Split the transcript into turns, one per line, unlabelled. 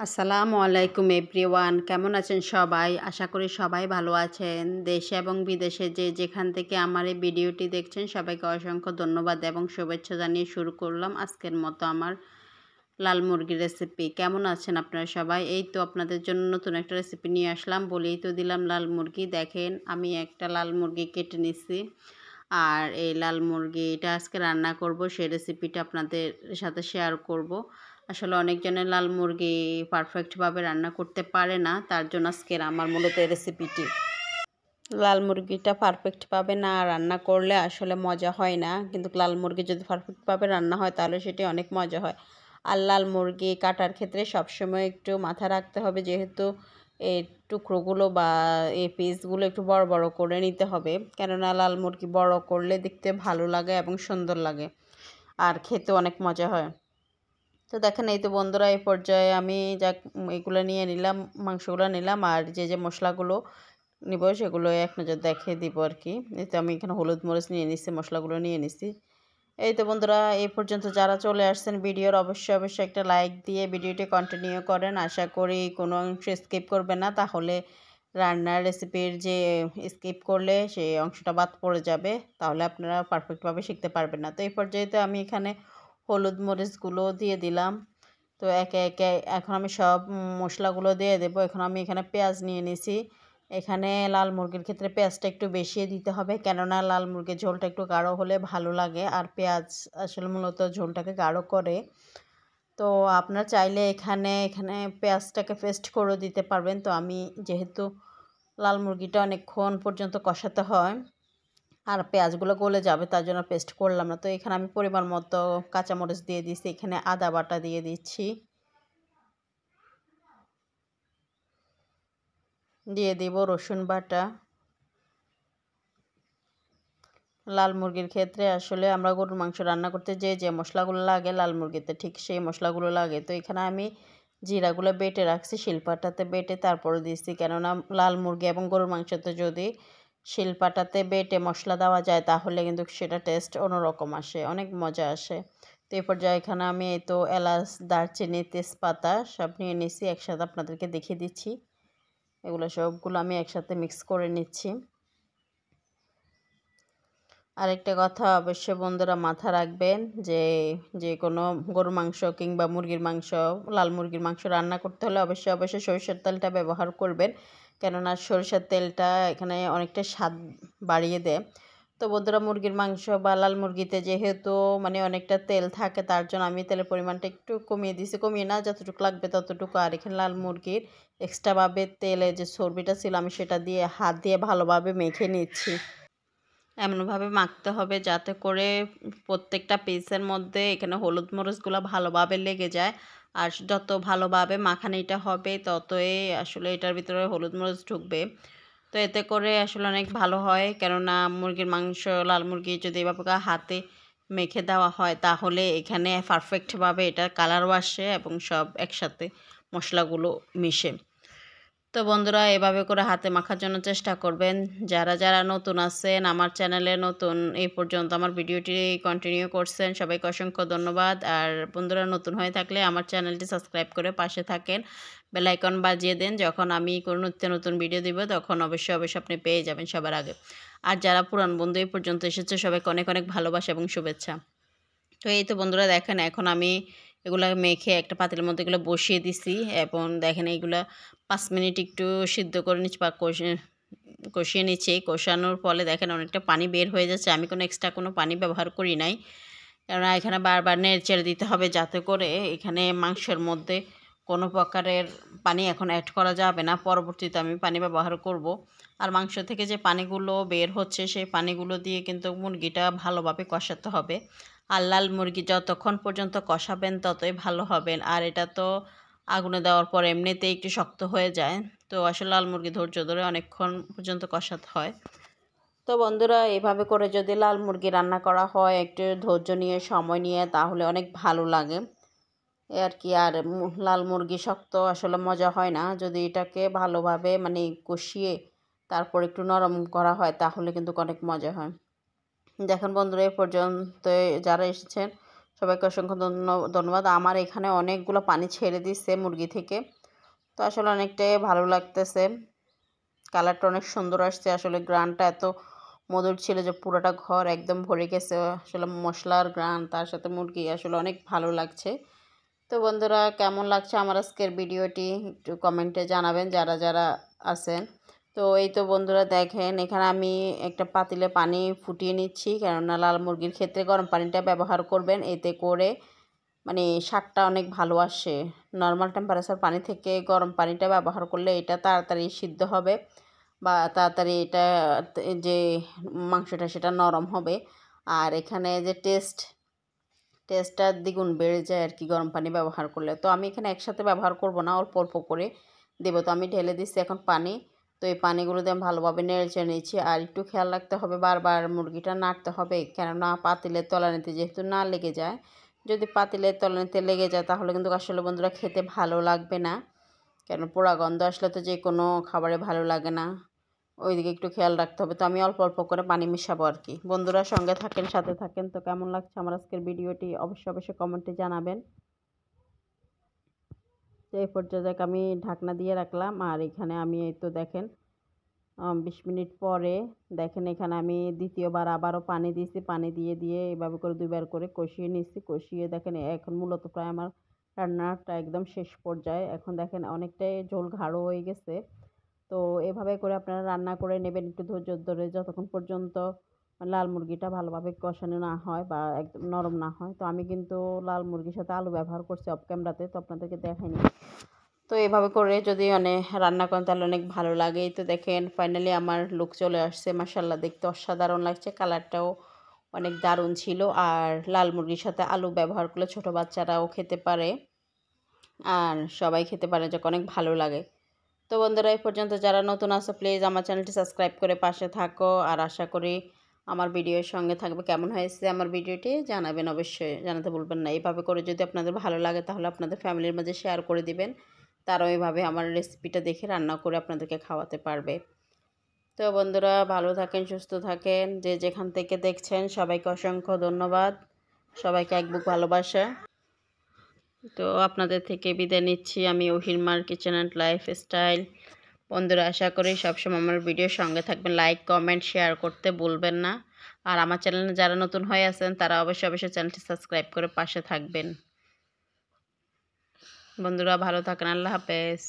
আসসালামু আলাইকুম এভরিওয়ান, কেমন আছেন সবাই? আশা করি সবাই ভালো আছেন। দেশে এবং বিদেশে যে যেখান থেকে আমার এই ভিডিওটি দেখছেন সবাইকে অসংখ্য ধন্যবাদ এবং শুভেচ্ছা জানিয়ে শুরু করলাম আজকের মতো আমার লাল মুরগির রেসিপি। কেমন আছেন আপনারা সবাই? এই তো আপনাদের জন্য নতুন একটা রেসিপি নিয়ে আসলাম, বলেই তো দিলাম লাল মুরগি। দেখেন আমি একটা লাল মুরগি কেটে নিচ্ছি, আর এই লাল মুরগিটা আজকে রান্না করব, সেই রেসিপিটা আপনাদের সাথে শেয়ার করব। আসলে অনেকজনের লাল মুরগি পারফেক্টভাবে রান্না করতে পারে না, তার জন্য আজকের আমার মূলত এই রেসিপিটি। লাল মুরগিটা পারফেক্টভাবে না রান্না করলে আসলে মজা হয় না, কিন্তু লাল মুরগি যদি পারফেক্টভাবে রান্না হয় তাহলে সেটি অনেক মজা হয়। আর লাল মুরগি কাটার ক্ষেত্রে সবসময় একটু মাথা রাখতে হবে, যেহেতু এই টুকরোগুলো বা এই পিসগুলো একটু বড় বড় করে নিতে হবে, কেননা লাল মুরগি বড় করলে দেখতে ভালো লাগে এবং সুন্দর লাগে, আর খেতে অনেক মজা হয়। তো দেখেন এই তো বন্ধুরা, এই পর্যায়ে আমি এগুলো নিয়ে নিলাম, মাংসগুলো নিলাম, আর যে মশলাগুলো নিব সেগুলো এক নজর দেখে দিব আর কি। এই তো আমি এখানে হলুদ মরিচ নিয়ে নিচ্ছি, মশলাগুলো নিয়ে নিচ্ছি। এই তো বন্ধুরা, এই পর্যন্ত যারা চলে আসছেন ভিডিওর, অবশ্যই একটা লাইক দিয়ে ভিডিওটি কন্টিনিউ করেন। আশা করি কোনো অংশ স্কিপ করবে না, তাহলে রান্নার রেসিপির যে স্কিপ করলে সেই অংশটা বাদ পড়ে যাবে, তাহলে আপনারা পারফেক্টভাবে শিখতে পারবেন না। তো এই পর্যায়ে তো আমি এখানে হলুদ মরিচগুলো দিয়ে দিলাম। তো একে একে এখন আমি সব মশলাগুলো দিয়ে দেবো। এখন আমি এখানে পেঁয়াজ নিয়ে নিছি। এখানে লাল মুরগির ক্ষেত্রে পেঁয়াজটা একটু বেশি দিতে হবে, কেননা লাল মুরগির ঝোলটা একটু গাঢ় হলে ভালো লাগে, আর পেঁয়াজ আসলে মূলত ঝোলটাকে গাঢ় করে। তো আপনারা চাইলে এখানে এখানে পেঁয়াজটাকে পেস্ট করে দিতে পারবেন। তো আমি যেহেতু লাল মুরগিটা অনেকক্ষণ পর্যন্ত কষাতে হয় আর পেঁয়াজগুলো গলে যাবে, তার জন্য পেস্ট করলাম না। তো এখানে আমি পরিমাণ মতো কাঁচামরিচ দিয়ে দিচ্ছি, এখানে আদা বাটা দিয়ে দিচ্ছি, দিয়ে দিব রসুন বাটা। লাল মুরগির ক্ষেত্রে আসলে আমরা গরুর মাংস রান্না করতে যে মশলাগুলো লাগে লাল মুরগিতে ঠিক সেই মশলাগুলো লাগে। তো এখানে আমি জিরাগুলো বেটে রাখছি, শিলপাটাতে বেটে তারপরে দিচ্ছি, কেননা লাল মুরগি এবং গরুর মাংসতে যদি শিলপাটাতে বেটে মশলা দেওয়া যায় তাহলে কিন্তু সেটা টেস্ট অন্যরকম আসে, অনেক মজা আসে। তো এই পর্যায়ে এখানে আমি এই তো এলাচ, দারচিনি, তেজপাতা সব নিয়ে নিচ্ছি, একসাথে আপনাদেরকে দেখিয়ে দিচ্ছি। এগুলো সবগুলো আমি একসাথে মিক্স করে নিচ্ছি। আরেকটা কথা অবশ্যই বন্ধুরা মাথা রাখবেন, যে যে কোনো গরুর মাংস কিংবা মুরগির মাংস, লাল মুরগির মাংস রান্না করতে হলে অবশ্যই সরিষার তেলটা ব্যবহার করবেন, কেননা সরিষার তেলটা এখানে অনেকটা স্বাদ বাড়িয়ে দেয়। তো বন্ধুরা, মুরগির মাংস বা লাল মুরগিতে যেহেতু অনেকটা তেল থাকে, তার জন্য আমি তেলের পরিমাণটা একটু কমিয়ে দিয়েছি, কমিয়ে না যতটুকু লাগবে ততটুকু। আর এখানে লাল মুরগির এক্সট্রাভাবে তেলে যে চর্বিটা ছিল আমি সেটা দিয়ে হাত দিয়ে ভালোভাবে মেখে নিচ্ছি। এমনভাবে মাখতে হবে যাতে করে প্রত্যেকটা পিসের মধ্যে এখানে হলুদ মরিচগুলো ভালোভাবে লেগে যায়। আর যত ভালোভাবে মাখানিটা হবে ততই আসলে এটার ভিতরে হলুদ মরিচ ঢুকবে। তো এতে করে আসলে অনেক ভালো হয়, কেননা মুরগির মাংস, লাল মুরগি যদি এভাবে হাতে মেখে দেওয়া হয় তাহলে এখানে পারফেক্টভাবে এটার কালারও আসে এবং সব একসাথে মশলাগুলো মিশে। তো বন্ধুরা, এভাবে করে হাতে মাখার জন্য চেষ্টা করবেন। যারা নতুন আছেন আমার চ্যানেলে, নতুন এই পর্যন্ত আমার ভিডিওটি কন্টিনিউ করছেন, সবাইকে অসংখ্য ধন্যবাদ। আর বন্ধুরা, নতুন হয়ে থাকলে আমার চ্যানেলটি সাবস্ক্রাইব করে পাশে থাকেন, বেল আইকন বাজিয়ে দেন, যখন আমি কোনো নতুন ভিডিও দিব তখন অবশ্যই আপনি পেয়ে যাবেন সবার আগে। আর যারা পুরান বন্ধু এই পর্যন্ত এসেছে সবাইকে অনেক ভালোবাসা এবং শুভেচ্ছা। তো এই তো বন্ধুরা, দেখেন এখন আমি এগুলো মেখে একটা পাতিলের মধ্যে এগুলো বসিয়ে দিছি, এবং দেখেন এইগুলো 5 মিনিট একটু সিদ্ধ করে নিচ্ছি বা কষিয়ে নিচ্ছি। কষানোর ফলে দেখেন অনেকটা পানি বের হয়ে যাচ্ছে, আমি কোনো এক্সট্রা কোনো পানি ব্যবহার করি নাই, কেননা এখানে বারবার নেড়েচেড়ে দিতে হবে যাতে করে এখানে মাংসের মধ্যে কোনো প্রকারের পানি এখন অ্যাড করা যাবে না, পরবর্তীতে আমি পানি ব্যবহার করব। আর মাংস থেকে যে পানিগুলো বের হচ্ছে সেই পানিগুলো দিয়ে কিন্তু মুরগিটা ভালোভাবে কষাতে হবে। আর লাল মুরগি যতক্ষণ পর্যন্ত কষাবেন ততই ভালো হবেন। আর এটা তো আগুনে দেওয়ার পর এমনিতেই একটু শক্ত হয়ে যায়, তো আসলে লাল মুরগি ধৈর্য ধরে অনেকক্ষণ পর্যন্ত কষাতে হয়। তো বন্ধুরা, এভাবে করে যদি লাল মুরগি রান্না করা হয় একটু ধৈর্য নিয়ে, সময় নিয়ে, তাহলে অনেক ভালো লাগে এ আর কি। আর লাল মুরগি শক্ত আসলে মজা হয় না, যদি এটাকে ভালোভাবে কষিয়ে তারপর একটু নরম করা হয় তাহলে কিন্তু অনেক মজা হয়। দেখেন বন্ধুরা, এ পর্যন্ত যারা এসেছেন সবাইকে অসংখ্য ধন্যবাদ। আমার এখানে অনেকগুলো পানি ছেড়ে দিচ্ছে মুরগি থেকে, তো আসলে অনেকটাই ভালো লাগতেছে। কালারটা অনেক সুন্দর আসছে, আসলে গ্রানটা এত মধুর ছিল যে পুরোটা ঘর একদম ভরে গেছে আসলে মশলার গ্রান, তার সাথে মুরগি, আসলে অনেক ভালো লাগছে। তো বন্ধুরা, কেমন লাগছে আমার আজকের ভিডিওটি একটু কমেন্টে জানাবেন যারা যারা আছেন। তো এই তো বন্ধুরা দেখেন, এখানে আমি একটা পাতিলে পানি ফুটিয়ে নিচ্ছি, কেননা লাল মুরগির ক্ষেত্রে গরম পানিটা ব্যবহার করবেন, এতে করে মানে স্বাদটা অনেক ভালো আসে। নর্মাল টেম্পারেচার পানি থেকে গরম পানিটা ব্যবহার করলে এটা তাড়াতাড়ি সিদ্ধ হবে বা তাড়াতাড়ি এটা যে মাংসটা সেটা নরম হবে। আর এখানে যে টেস্টটা দ্বিগুণ বেড়ে যায় আর কি গরম পানি ব্যবহার করলে। তো আমি এখানে একসাথে ব্যবহার করব না, অল্প অল্প করে দেবো। তো আমি ঢেলে দিচ্ছি এখন পানি। তো এই পানিগুলো দিয়ে আমি ভালোভাবে নেড়ে নিচ্ছি। আর একটু খেয়াল রাখতে হবে, বারবার মুরগিটা নাড়তে হবে, কেননা পাতিলের তলানিতে যেহেতু না লেগে যায়। যদি পাতিলের তলানিতে লেগে যায় তাহলে কিন্তু আসলে বন্ধুরা খেতে ভালো লাগবে না, কেন পোড়া গন্ধ আসলে তো যে কোনো খাবারে ভালো লাগে না। ওইদিকে একটু খেয়াল রাখতে হবে। তো আমি অল্প অল্প করে পানি মিশাবো আর কি। বন্ধুরা সঙ্গে থাকেন, সাথে থাকেন। তো কেমন লাগছে আমার আজকের ভিডিওটি অবশ্যই অবশ্যই কমেন্টে জানাবেন। তো এই পর্যায়ে আমি ঢাকনা দিয়ে রাখলাম। আর এখানে আমি এই তো দেখেন 20 মিনিট পরে দেখেন এখানে আমি দ্বিতীয়বার আবারও পানি দিয়েছি। পানি দিয়ে এভাবে করে 2বার করে কষিয়ে নিচ্ছি। কষিয়ে দেখেন এখন মূলত প্রায় আমার রান্নাটা একদম শেষ পর্যায়ে। এখন দেখেন অনেকটাই ঝোল গাঢ় হয়ে গেছে। তো এভাবে করে আপনারা রান্না করে নেবেন একটু ধৈর্য ধরে, যতক্ষণ পর্যন্ত লাল মুরগিটা ভালোভাবে কষানো না হয় বা একদম নরম না হয়। তো আমি কিন্তু লাল মুরগির সাথে আলু ব্যবহার করছি অফ ক্যামেরাতে, তো আপনাদেরকে দেখাইনি। তো এভাবে করে যদি মানে রান্না করেন তাহলে অনেক ভালো লাগে। তো দেখেন ফাইনালি আমার লুক চলে আসছে, মাশাআল্লাহ দেখতে অসাধারণ লাগছে, কালারটাও অনেক দারুণ ছিল। আর লাল মুরগির সাথে আলু ব্যবহার করলে ছোট বাচ্চারাও খেতে পারে আর সবাই খেতে পারে, যে অনেক ভালো লাগে। তো বন্ধুরা, এই পর্যন্ত যারা নতুন আছো প্লিজ আমার চ্যানেলটি সাবস্ক্রাইব করে পাশে থাকো। আর আশা করি আমার ভিডিওর সঙ্গে থাকবে। কেমন হয়েছে আমার ভিডিওটি জানাবেন, অবশ্যই জানাতে ভুলবেন না। এইভাবে করে যদি আপনাদের ভালো লাগে তাহলে আপনাদের ফ্যামিলির মাঝে শেয়ার করে দিবেন, তারাও এইভাবে আমার রেসিপিটা দেখে রান্না করে আপনাদেরকে খাওয়াতে পারবে। তো বন্ধুরা, ভালো থাকেন, সুস্থ থাকেন, যে যেখান থেকে দেখছেন সবাইকে অসংখ্য ধন্যবাদ, সবাইকে এক বুক ভালোবাসা। তো আপনাদের থেকে বিদায় নিচ্ছি আমি, অহিরমার কিচেন অ্যান্ড লাইফস্টাইল। বন্ধুরা, আশা করি সবসময় আমার ভিডিওর সঙ্গে থাকবেন, লাইক কমেন্ট শেয়ার করতে ভুলবেন না। আর আমার চ্যানেলে যারা নতুন হয়ে আছেন তারা অবশ্যই অবশ্যই চ্যানেলটি সাবস্ক্রাইব করে পাশে থাকবেন। বন্ধুরা ভালো থাকেন, আল্লাহ হাফেজ।